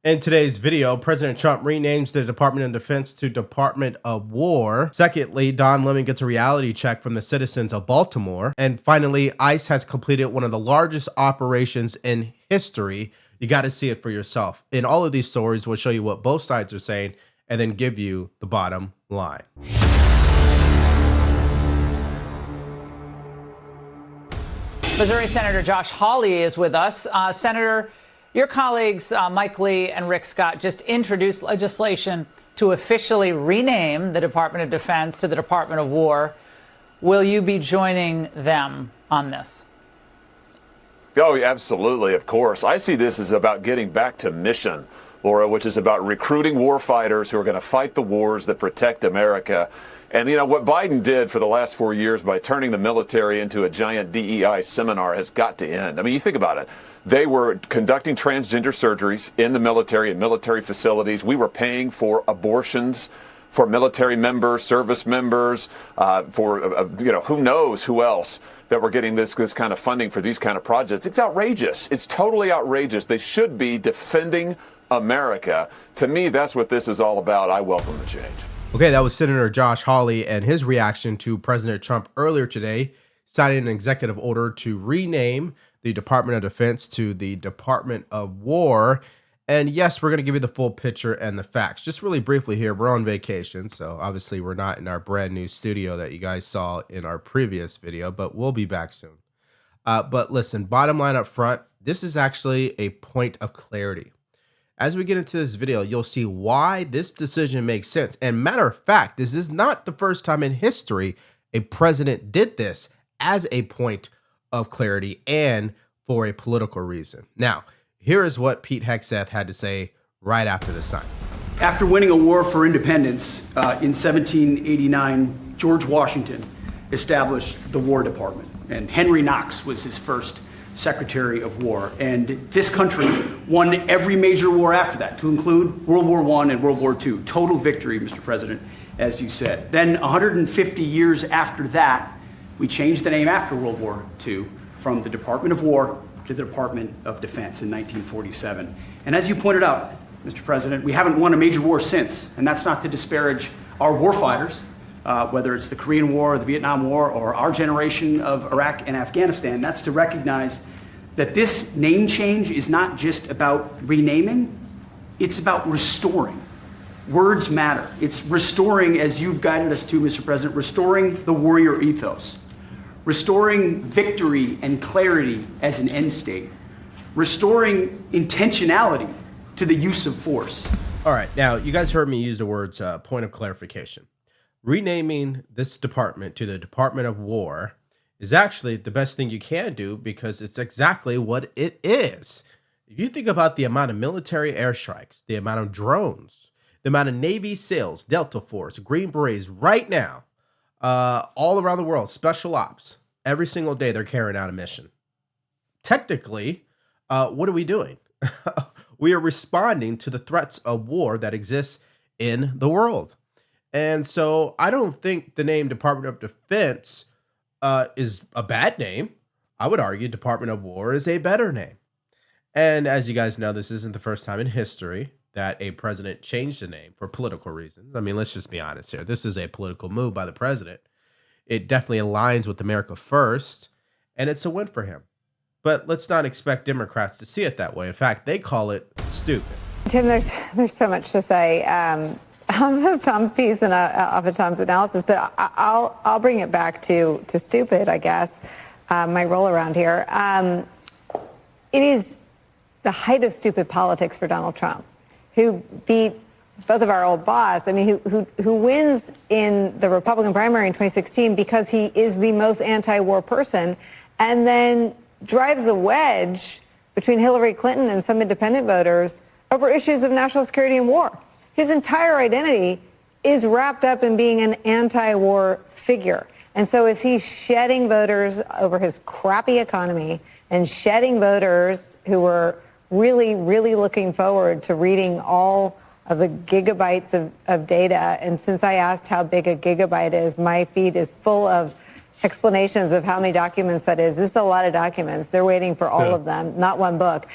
In today's video, President Trump renames the Department of Defense to Department of War. Secondly, Don Lemon gets a reality check from the citizens of Baltimore. And finally, ICE has completed one of the largest operations in history. You got to see it for yourself. In all of these stories, we'll show you what both sides are saying and then give you the bottom line. Missouri Senator Josh Hawley is with us. Senator, your colleagues, Mike Lee and Rick Scott, just introduced legislation to officially rename the Department of Defense to the Department of War. Will you be joining them on this? Oh, absolutely, of course. I see this as about getting back to mission, Laura, which is about recruiting war fighters who are going to fight the wars that protect America. And, you know, what Biden did for the last 4 years by turning the military into a giant DEI seminar has got to end. I mean, you think about it. They were conducting transgender surgeries in the military and military facilities. We were paying for abortions for military members, service members, who knows who else that we're getting this kind of funding for these kind of projects. It's outrageous. It's totally outrageous. They should be defending America. To me, that's what this is all about. I welcome the change. Okay, that was Senator Josh Hawley and his reaction to President Trump earlier today, signing an executive order to rename the Department of Defense to the Department of War. And yes, we're going to give you the full picture and the facts. Just really briefly here, we're on vacation, so obviously we're not in our brand new studio that you guys saw in our previous video, but we'll be back soon. But listen, bottom line up front, this is actually a point of clarity. As we get into this video, you'll see why this decision makes sense. And matter of fact, this is not the first time in history a president did this as a point of clarity and for a political reason. Now, here is what Pete Hegseth had to say right after the sign. After winning a war for independence in 1789, George Washington established the War Department, and Henry Knox was his first Secretary of War. And this country won every major war after that, to include World War I and World War II. Total victory, Mr. President, as you said. Then 150 years after that, we changed the name after World War II from the Department of War to the Department of Defense in 1947. And as you pointed out, Mr. President, we haven't won a major war since, and that's not to disparage our warfighters, whether it's the Korean War, or the Vietnam War, or our generation of Iraq and Afghanistan. That's to recognize that this name change is not just about renaming, it's about restoring. Words matter. It's restoring, as you've guided us to, Mr. President, restoring the warrior ethos, restoring victory and clarity as an end state, restoring intentionality to the use of force. All right, now you guys heard me use the words point of clarification. Renaming this department to the Department of War is actually the best thing you can do because it's exactly what it is. If you think about the amount of military airstrikes, the amount of drones, the amount of Navy SEALs, Delta Force, Green Berets right now, all around the world, special ops, every single day they're carrying out a mission. Technically, what are we doing? We are responding to the threats of war that exists in the world. And so I don't think the name Department of Defense is a bad name. I would argue Department of War is a better name. And as you guys know, this isn't the first time in history that a president changed the name for political reasons. I mean, let's just be honest here. This is a political move by the president. It definitely aligns with America first, and it's a win for him. But let's not expect Democrats to see it that way. In fact, they call it stupid. Tim, there's so much to say. Of Tom's piece and of Tom's analysis, but I'll bring it back to stupid, I guess, my role around here. It is the height of stupid politics for Donald Trump, who beat both of our old boss. I mean, who wins in the Republican primary in 2016 because he is the most anti-war person, and then drives a wedge between Hillary Clinton and some independent voters over issues of national security and war. His entire identity is wrapped up in being an anti-war figure. And so as he's shedding voters over his crappy economy and shedding voters who were really, really looking forward to reading all of the gigabytes of data. And since I asked how big a gigabyte is, my feed is full of explanations of how many documents that is. This is a lot of documents. They're waiting for all of them, not one book.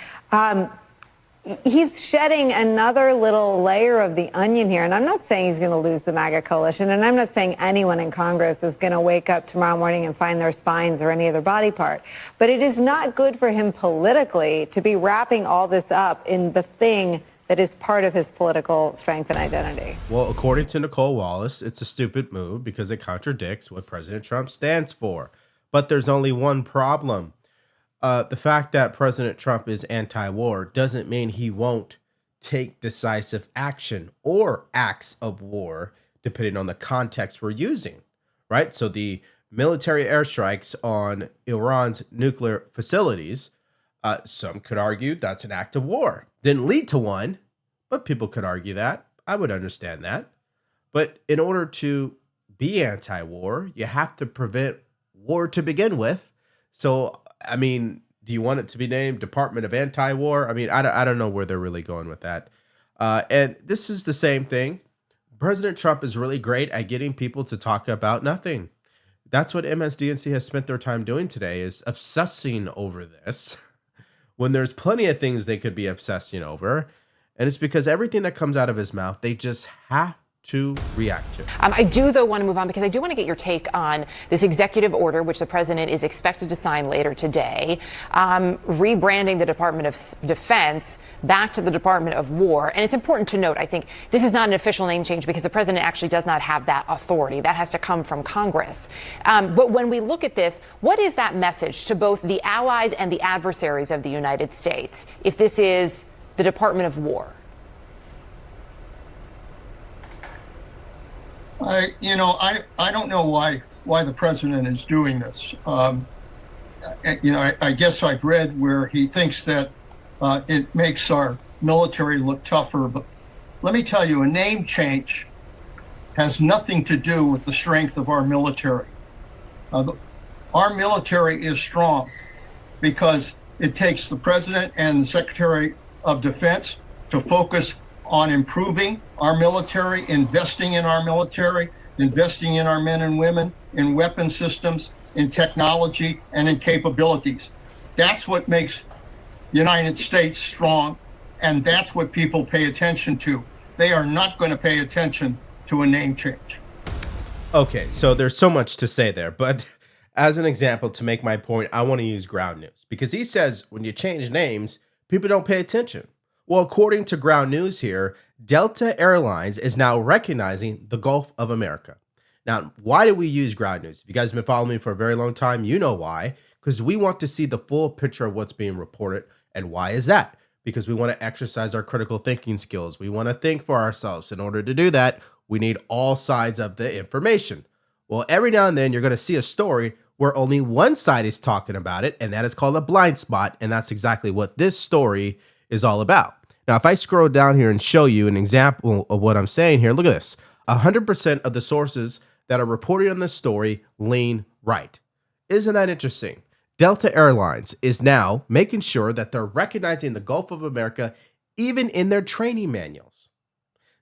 he's shedding another little layer of the onion here. And I'm not saying he's going to lose the MAGA coalition. And I'm not saying anyone in Congress is going to wake up tomorrow morning and find their spines or any other body part. But it is not good for him politically to be wrapping all this up in the thing that is part of his political strength and identity. Well, according to Nicole Wallace, it's a stupid move because it contradicts what President Trump stands for. But there's only one problem. The fact that President Trump is anti-war doesn't mean he won't take decisive action or acts of war, depending on the context we're using, right? So the military airstrikes on Iran's nuclear facilities, some could argue that's an act of war. Didn't lead to one, but people could argue that. I would understand that. But in order to be anti-war, you have to prevent war to begin with. So, I mean, do you want it to be named Department of Anti-War? I mean, I don't know where they're really going with that. And this is the same thing. President Trump is really great at getting people to talk about nothing. That's what MSDNC has spent their time doing today, is obsessing over this when there's plenty of things they could be obsessing over. And it's because everything that comes out of his mouth, they just have to react to. I do, though, want to move on because I do want to get your take on this executive order, which the president is expected to sign later today, rebranding the Department of Defense back to the Department of War. And it's important to note, I think, this is not an official name change because the president actually does not have that authority. That has to come from Congress. But when we look at this, what is that message to both the allies and the adversaries of the United States if this is the Department of War? I don't know why the president is doing this. I guess I've read where he thinks that it makes our military look tougher. But let me tell you, a name change has nothing to do with the strength of our military. Our military is strong because it takes the president and the Secretary of Defense to focus on improving our military, investing in our military, investing in our men and women, in weapon systems, in technology, and in capabilities. That's what makes the United States strong, and that's what people pay attention to. They are not going to pay attention to a name change. Okay, so there's so much to say there, but as an example, to make my point, I want to use Ground News, because he says when you change names, people don't pay attention. Well, according to Ground News here, Delta Airlines is now recognizing the Gulf of America. Now, why do we use Ground News? If you guys have been following me for a very long time, you know why. Because we want to see the full picture of what's being reported. And why is that? Because we want to exercise our critical thinking skills. We want to think for ourselves. In order to do that, we need all sides of the information. Well, every now and then you're going to see a story where only one side is talking about it, and that is called a blind spot. And that's exactly what this story is all about. Now, if I scroll down here and show you an example of what I'm saying here, look at this. 100% of the sources that are reporting on this story lean right. Isn't that interesting? Delta Airlines is now making sure that they're recognizing the Gulf of America even in their training manuals.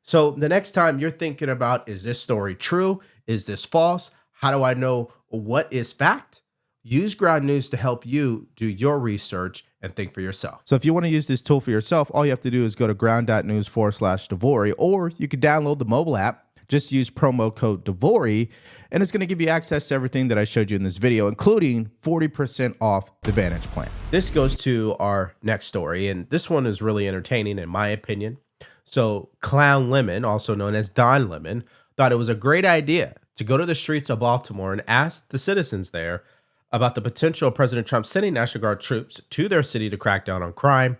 So the next time you're thinking about, is this story true? Is this false? How do I know what is fact? Use Ground News to help you do your research and think for yourself. So if you want to use this tool for yourself, all you have to do is go to ground.news/Devori, or you could download the mobile app. Just use promo code Devori, and it's going to give you access to everything that I showed you in this video, including 40% off the Vantage plan. This goes to our next story, and this one is really entertaining in my opinion. So Clown Lemon, also known as Don Lemon, thought it was a great idea to go to the streets of Baltimore and ask the citizens there about the potential of President Trump sending National Guard troops to their city to crack down on crime.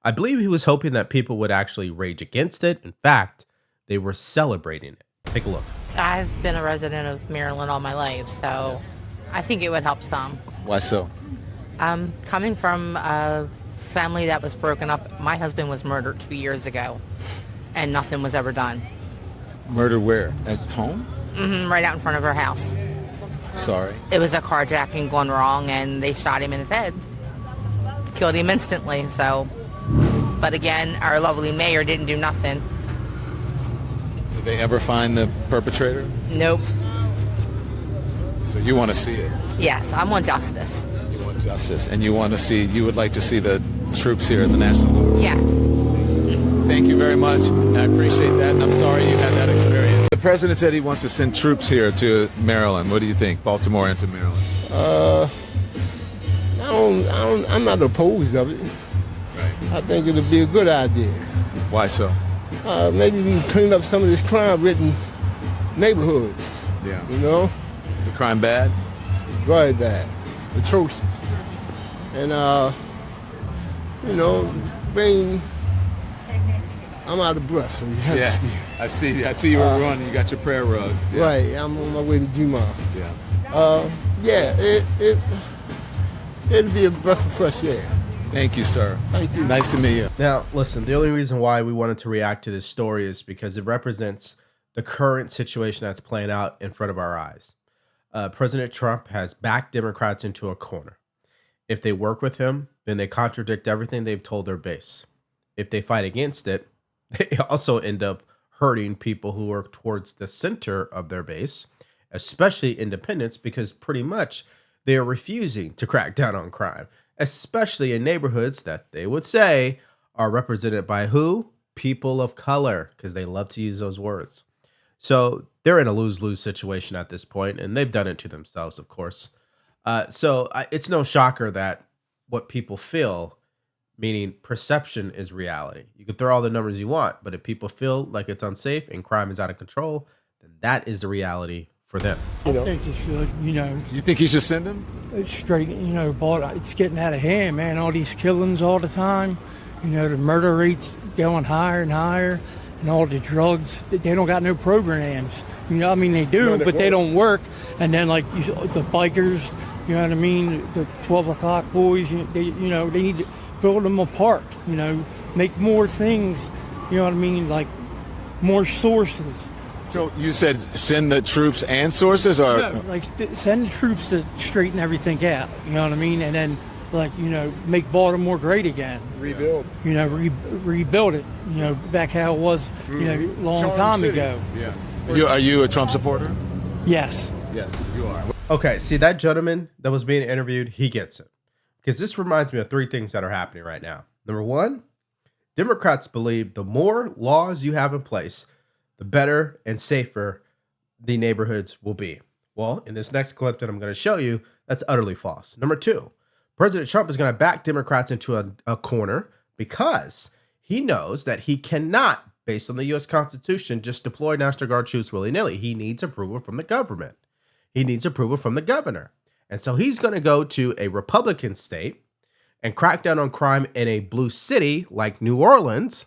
I believe he was hoping that people would actually rage against it. In fact, they were celebrating it. Take a look. I've been a resident of Maryland all my life, so I think it would help some. Why so? Coming from a family that was broken up, my husband was murdered 2 years ago, and nothing was ever done. Murdered where? At home? Right out in front of our house. Sorry. It was a carjacking gone wrong, and they shot him in his head. Killed him instantly, so. But again, our lovely mayor didn't do nothing. Did they ever find the perpetrator? Nope. So you want to see it? Yes, I want justice. You want justice, and you want to see, you would like to see the troops here in the National Guard? Yes. Thank you very much. I appreciate that, and I'm sorry you had that experience. The president said he wants to send troops here to Maryland. What do you think, Baltimore into Maryland? I'm not opposed of it. Right. I think it'll be a good idea. Why so? Maybe we can clean up some of this crime-ridden neighborhoods. Yeah. You know? Is the crime bad? Very bad. Atrocious. And, I'm out of breath, so you have to see. I see you were running. You got your prayer rug. Yeah. Right, I'm on my way to Juma. Yeah. It'll be a breath of fresh air. Thank you, sir. Thank you. Nice to meet you. Now, listen, the only reason why we wanted to react to this story is because it represents the current situation that's playing out in front of our eyes. President Trump has backed Democrats into a corner. If they work with him, then they contradict everything they've told their base. If they fight against it, they also end up hurting people who are towards the center of their base, especially independents, because pretty much they are refusing to crack down on crime, especially in neighborhoods that they would say are represented by who? People of color, because they love to use those words. So they're in a lose-lose situation at this point, and they've done it to themselves, of course. So it's no shocker that what people feel, meaning perception, is reality. You can throw all the numbers you want, but if people feel like it's unsafe and crime is out of control, then that is the reality for them. I think you should, You think he should send him? it's straight, but it's getting out of hand, man. All these killings all the time, the murder rates going higher and higher, and all the drugs, they don't got no programs. They do, but they don't work. And then, like, the bikers, the 12 o'clock boys, they need to build them a park, make more things, like more sources. So you said send the troops and sources, or Send the troops to straighten everything out, and then make Baltimore great again. rebuild? Rebuild it, back how it was, long time ago. Yeah. Are you a Trump supporter? Yes. Yes, you are. Okay, see that gentleman that was being interviewed, he gets it. Because this reminds me of three things that are happening right now. Number one, Democrats believe the more laws you have in place, the better and safer the neighborhoods will be. Well, in this next clip that I'm going to show you, that's utterly false. Number two, President Trump is going to back Democrats into a corner because he knows that he cannot, based on the U.S. Constitution, just deploy National Guard troops willy-nilly. He needs approval from the government. He needs approval from the governor. And so he's going to go to a Republican state and crack down on crime in a blue city like New Orleans.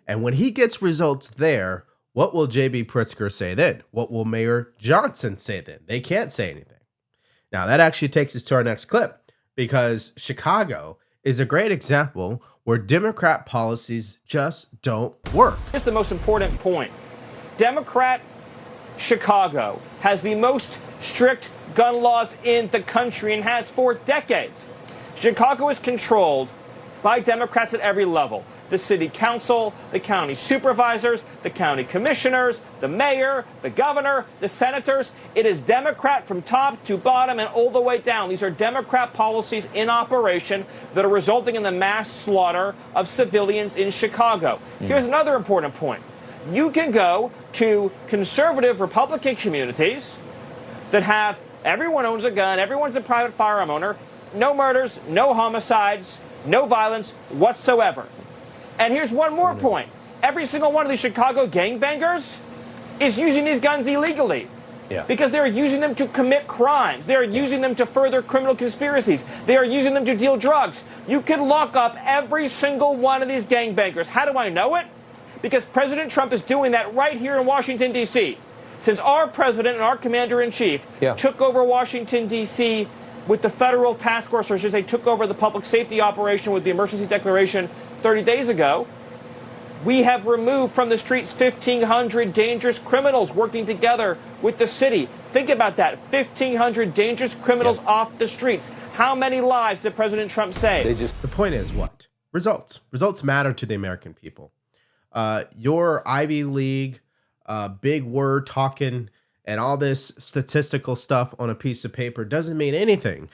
And when he gets results there, what will J.B. Pritzker say then? What will Mayor Johnson say then? They can't say anything. Now, that actually takes us to our next clip, because Chicago is a great example where Democrat policies just don't work. Here's the most important point. Democrat Chicago has the most strict gun laws in the country and has for decades. Chicago is controlled by Democrats at every level. The city council, the county supervisors, the county commissioners, the mayor, the governor, the senators. It is Democrat from top to bottom and all the way down. These are Democrat policies in operation that are resulting in the mass slaughter of civilians in Chicago. Here's another important point. You can go to conservative Republican communities that have everyone owns a gun, everyone's a private firearm owner, no murders, no homicides, no violence whatsoever. And here's one more point. Every single one of these Chicago gangbangers is using these guns illegally. Because they're using them to commit crimes. They're using them to further criminal conspiracies. They are using them to deal drugs. You can lock up every single one of these gangbangers. How do I know it? Because President Trump is doing that right here in Washington, D.C. Since our president and our commander-in-chief took over Washington, D.C. with the federal task force, or I should say took over the public safety operation with the emergency declaration 30 days ago, we have removed from the streets 1,500 dangerous criminals working together with the city. Think about that. 1,500 dangerous criminals off the streets. How many lives did President Trump save? The point is what? Results. Results matter to the American people. Your Ivy League, big word talking and all this statistical stuff on a piece of paper doesn't mean anything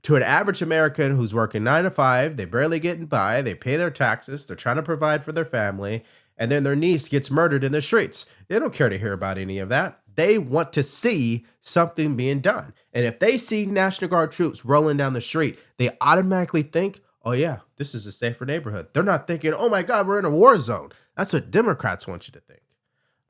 to an average American who's working 9 to 5, they barely getting by, they pay their taxes, they're trying to provide for their family, and then their niece gets murdered in the streets. They don't care to hear about any of that. They want to see something being done. And if they see National Guard troops rolling down the street, they automatically think, oh yeah, this is a safer neighborhood. They're not thinking, oh my God, we're in a war zone. That's what Democrats want you to think.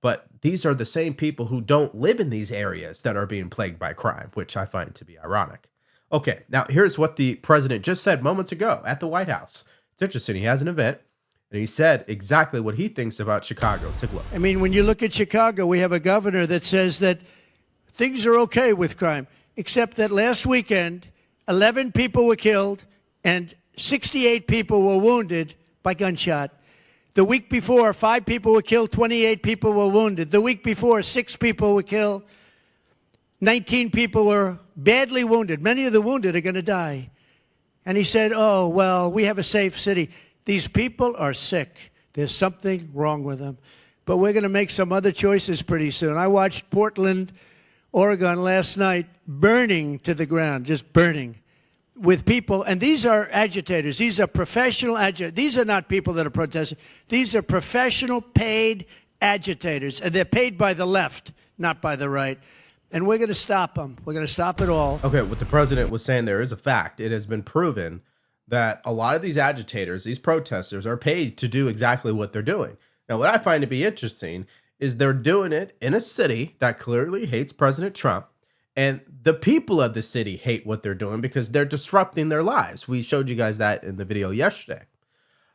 But these are the same people who don't live in these areas that are being plagued by crime, which I find to be ironic. Okay, now here's what the president just said moments ago at the White House. It's interesting. He has an event, and he said exactly what he thinks about Chicago. Take a look. I mean, when you look at Chicago, we have a governor that says that things are okay with crime, except that last weekend, 11 people were killed and 68 people were wounded by gunshot. The week before, 5 people were killed, 28 people were wounded. The week before, 6 people were killed, 19 people were badly wounded. Many of the wounded are going to die. And he said, oh, well, we have a safe city. These people are sick. There's something wrong with them. But we're going to make some other choices pretty soon. I watched Portland, Oregon last night burning to the ground, just burning with people. And these are agitators. These are professional agitators. These are not people that are protesting. These are professional paid agitators. And they're paid by the left, not by the right. And we're going to stop them. We're going to stop it all. Okay, what the president was saying there is a fact. It has been proven that a lot of these agitators, these protesters, are paid to do exactly what they're doing. Now, what I find to be interesting is they're doing it in a city that clearly hates President Trump. And the people of the city hate what they're doing because they're disrupting their lives. We showed you guys that in the video yesterday.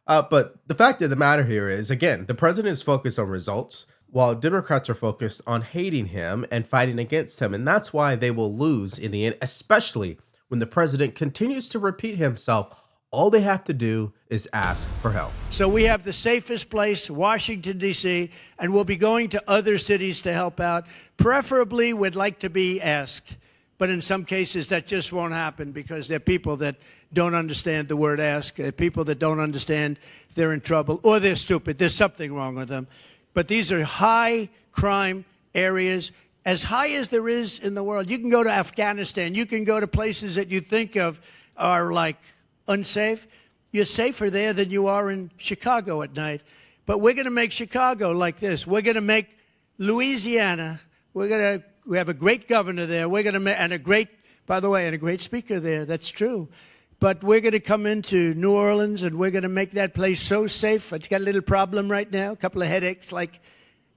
But the fact of the matter here is, again, the president is focused on results, while Democrats are focused on hating him and fighting against him. And that's why they will lose in the end, especially when the president continues to repeat himself. All they have to do is ask for help. So we have the safest place, Washington, D.C., and we'll be going to other cities to help out. Preferably, we'd like to be asked. But in some cases, that just won't happen because there are people that don't understand the word ask. There are people that don't understand they're in trouble or they're stupid. There's something wrong with them. But these are high crime areas, as high as there is in the world. You can go to Afghanistan. You can go to places that you think of are like unsafe. You're safer there than you are in Chicago at night. But we're going to make Chicago like this. We're going to make Louisiana. We have a great governor there. We're going to make, and a great, by the way, and a great speaker there. That's true. But we're going to come into New Orleans, and we're going to make that place so safe. It's got a little problem right now, a couple of headaches, like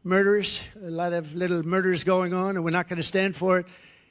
murders, a lot of little murders going on, and we're not going to stand for it.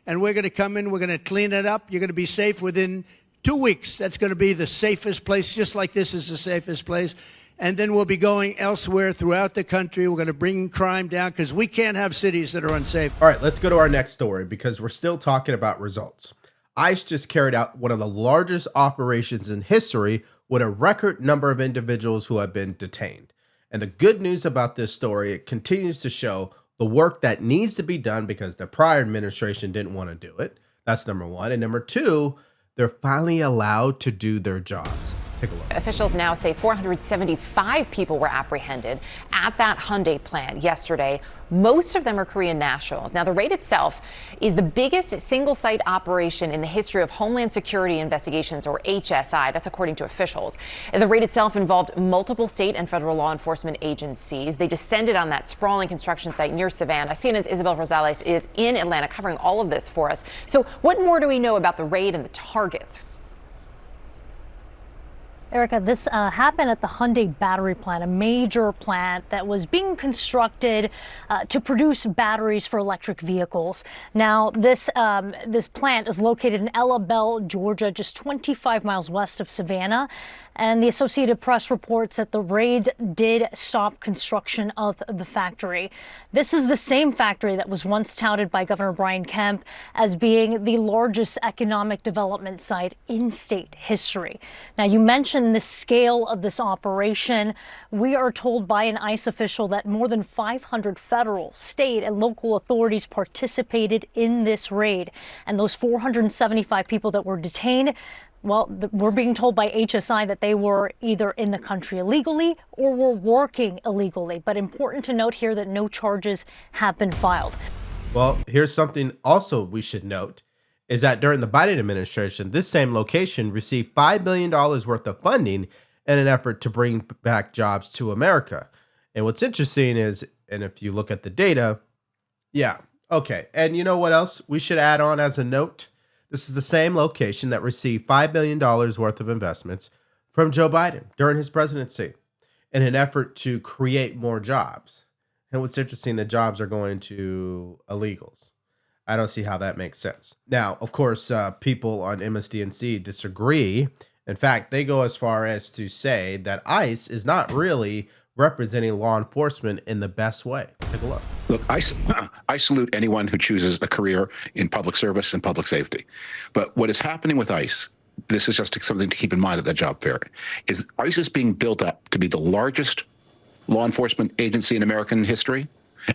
And we're going to come in, we're going to clean it up. You're going to be safe within 2 weeks. That's going to be the safest place, just like this is the safest place. And then we'll be going elsewhere throughout the country. We're going to bring crime down because we can't have cities that are unsafe. All right, let's go to our next story because we're still talking about results. ICE just carried out one of the largest operations in history with a record number of individuals who have been detained. And the good news about this story, it continues to show the work that needs to be done because the prior administration didn't want to do it. That's number one. And number two, they're finally allowed to do their jobs. Take a look. Officials now say 475 people were apprehended at that Hyundai plant yesterday. Most of them are Korean nationals. Now, the raid itself is the biggest single-site operation in the history of Homeland Security Investigations, or HSI. That's according to officials. The raid itself involved multiple state and federal law enforcement agencies. They descended on that sprawling construction site near Savannah. CNN's Isabel Rosales is in Atlanta covering all of this for us. So what more do we know about the raid and the targets? Erica, this happened at the Hyundai battery plant, a major plant that was being constructed to produce batteries for electric vehicles. Now, this plant is located in Ella Bell, Georgia, just 25 miles west of Savannah. And the Associated Press reports that the raid did stop construction of the factory. This is the same factory that was once touted by Governor Brian Kemp as being the largest economic development site in state history. Now, you mentioned the scale of this operation. We are told by an ICE official that more than 500 federal, state, and local authorities participated in this raid. And those 475 people that were detained, well, we're being told by HSI that they were either in the country illegally or were working illegally. But important to note here that no charges have been filed. Well, here's something also we should note is that during the Biden administration, this same location received $5 million worth of funding in an effort to bring back jobs to America. And what's interesting is, and if you look at the data, yeah, okay. And you know what else we should add on as a note? This is the same location that received $5 million worth of investments from Joe Biden during his presidency in an effort to create more jobs. And what's interesting, the jobs are going to illegals. I don't see how that makes sense. Now, of course, people on MSDNC disagree. In fact, they go as far as to say that ICE is not really representing law enforcement in the best way. Take a look. Look, I salute anyone who chooses a career in public service and public safety. But what is happening with ICE, this is just something to keep in mind at the job fair, is ICE is being built up to be the largest law enforcement agency in American history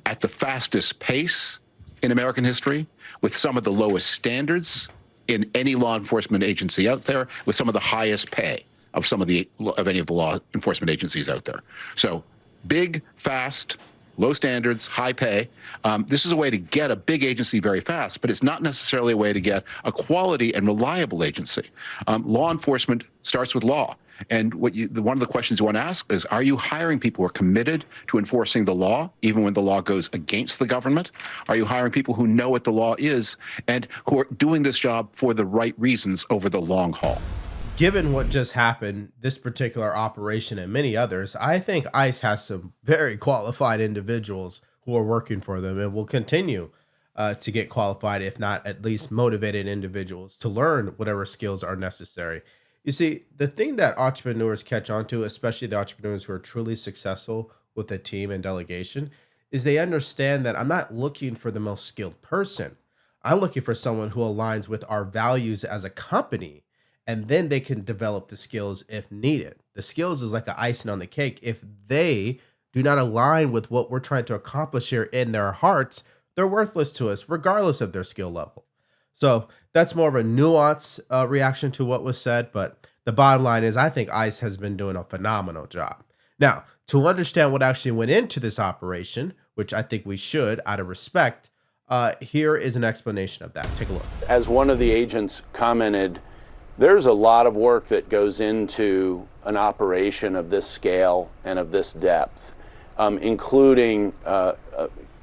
at the fastest pace in American history, with some of the lowest standards in any law enforcement agency out there, with some of the highest pay of any of the law enforcement agencies out there. So big, fast, low standards, high pay. This is a way to get a big agency very fast, but it's not necessarily a way to get a quality and reliable agency. Law enforcement starts with law. And one of the questions you want to ask is, are you hiring people who are committed to enforcing the law, even when the law goes against the government? Are you hiring people who know what the law is and who are doing this job for the right reasons over the long haul? Given what just happened, this particular operation and many others, I think ICE has some very qualified individuals who are working for them and will continue to get qualified, if not at least motivated individuals to learn whatever skills are necessary. You see, the thing that entrepreneurs catch on to, especially the entrepreneurs who are truly successful with a team and delegation, is they understand that I'm not looking for the most skilled person. I'm looking for someone who aligns with our values as a company, and then they can develop the skills if needed. The skills is like an icing on the cake. If they do not align with what we're trying to accomplish here in their hearts, they're worthless to us, regardless of their skill level. So that's more of a nuanced reaction to what was said, but the bottom line is I think ICE has been doing a phenomenal job. Now, to understand what actually went into this operation, which I think we should out of respect, here is an explanation of that. Take a look. As one of the agents commented, there's a lot of work that goes into an operation of this scale and of this depth, including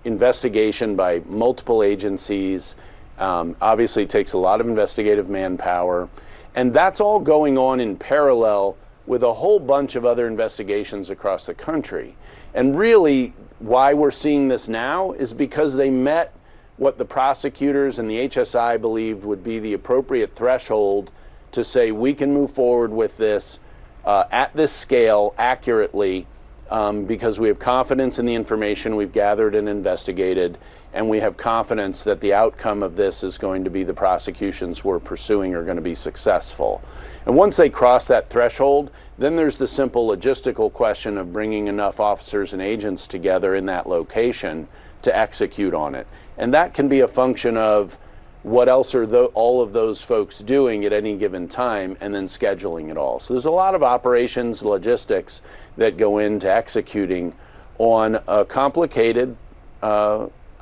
investigation by multiple agencies. Obviously, it takes a lot of investigative manpower, and that's all going on in parallel with a whole bunch of other investigations across the country. And really, why we're seeing this now is because they met what the prosecutors and the HSI believed would be the appropriate threshold to say we can move forward with this at this scale accurately, because we have confidence in the information we've gathered and investigated, and we have confidence that the outcome of this is going to be the prosecutions we're pursuing are going to be successful. And once they cross that threshold, then there's the simple logistical question of bringing enough officers and agents together in that location to execute on it. And that can be a function of what else are all of those folks doing at any given time, and then scheduling it all. So there's a lot of operations, logistics that go into executing on a complicated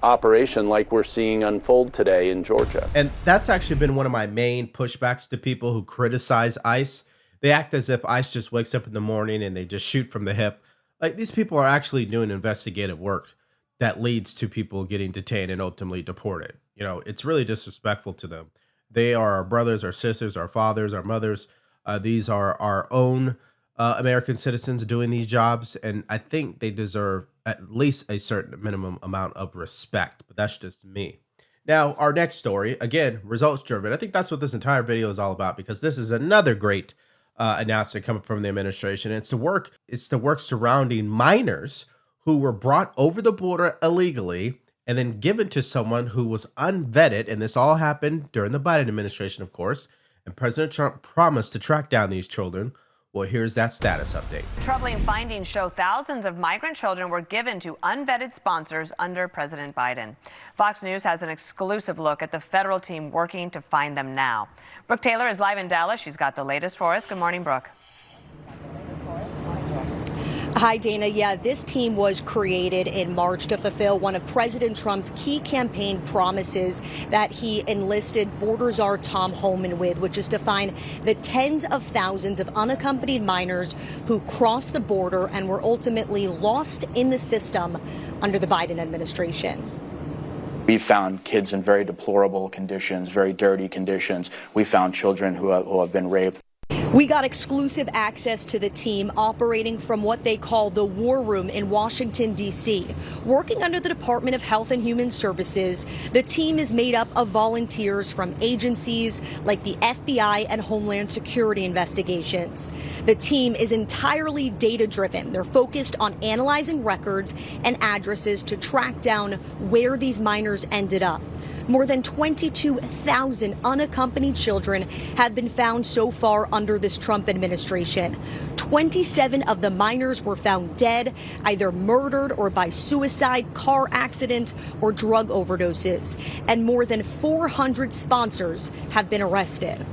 operation like we're seeing unfold today in Georgia. And that's actually been one of my main pushbacks to people who criticize ICE. They act as if ICE just wakes up in the morning and they just shoot from the hip. Like, these people are actually doing investigative work that leads to people getting detained and ultimately deported. You know, it's really disrespectful to them. They are our brothers, our sisters, our fathers, our mothers. These are our own American citizens doing these jobs, and I think they deserve at least a certain minimum amount of respect, but that's just me. Now, our next story, again, results driven. I think that's what this entire video is all about, because this is another great announcement coming from the administration. It's the work surrounding minors who were brought over the border illegally and then given to someone who was unvetted. And this all happened during the Biden administration, of course. And President Trump promised to track down these children. Well, here's that status update. Troubling findings show thousands of migrant children were given to unvetted sponsors under President Biden. Fox News has an exclusive look at the federal team working to find them now. Brooke Taylor is live in Dallas. She's got the latest for us. Good morning, Brooke. Hi, Dana. Yeah, this team was created in March to fulfill one of President Trump's key campaign promises that he enlisted border czar Tom Homan with, which is to find the tens of thousands of unaccompanied minors who crossed the border and were ultimately lost in the system under the Biden administration. We found kids in very deplorable conditions, very dirty conditions. We found children who have been raped. We got exclusive access to the team operating from what they call the War Room in Washington, D.C. Working under the Department of Health and Human Services, the team is made up of volunteers from agencies like the FBI and Homeland Security investigations. The team is entirely data-driven. They're focused on analyzing records and addresses to track down where these minors ended up. More than 22,000 unaccompanied children have been found so far under this Trump administration. 27 of the minors were found dead, either murdered or by suicide, car accidents, or drug overdoses. And more than 400 sponsors have been arrested.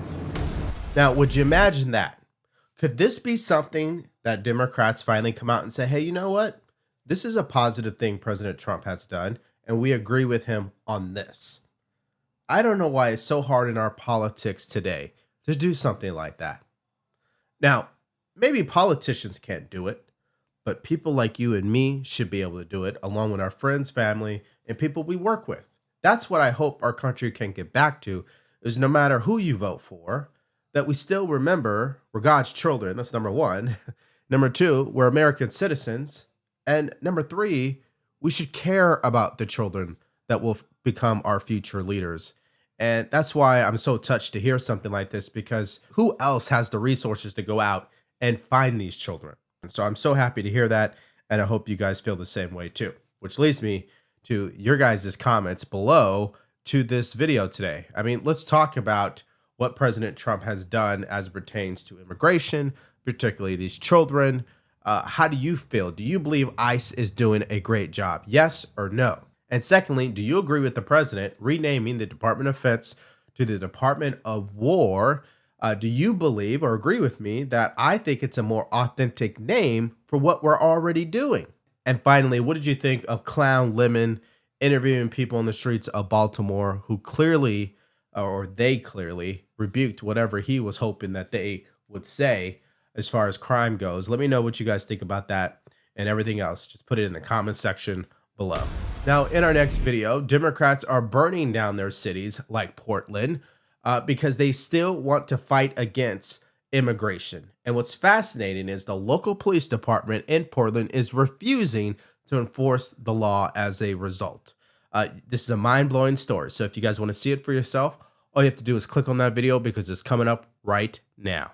Now, would you imagine that? Could this be something that Democrats finally come out and say, hey, you know what? This is a positive thing President Trump has done, and we agree with him on this. I don't know why it's so hard in our politics today to do something like that. Now, maybe politicians can't do it, but people like you and me should be able to do it, along with our friends, family, and people we work with. That's what I hope our country can get back to, is no matter who you vote for, that we still remember we're God's children. That's number one. Number two, we're American citizens. And number three, we should care about the children that will become our future leaders. And that's why I'm so touched to hear something like this, because who else has the resources to go out and find these children? And so I'm so happy to hear that. And I hope you guys feel the same way too, which leads me to your guys' comments below to this video today. I mean, let's talk about what President Trump has done as it pertains to immigration, particularly these children. How do you feel? Do you believe ICE is doing a great job? Yes or no? And secondly, do you agree with the president renaming the Department of Defense to the Department of War? Do you believe or agree with me that I think it's a more authentic name for what we're already doing? And finally, what did you think of Clown Lemon interviewing people on the streets of Baltimore who clearly, or they clearly, rebuked whatever he was hoping that they would say as far as crime goes? Let me know what you guys think about that and everything else. Just put it in the comment section below. Now, in our next video, Democrats are burning down their cities like Portland because they still want to fight against immigration. And what's fascinating is the local police department in Portland is refusing to enforce the law as a result. This is a mind-blowing story. So if you guys want to see it for yourself, all you have to do is click on that video because it's coming up right now.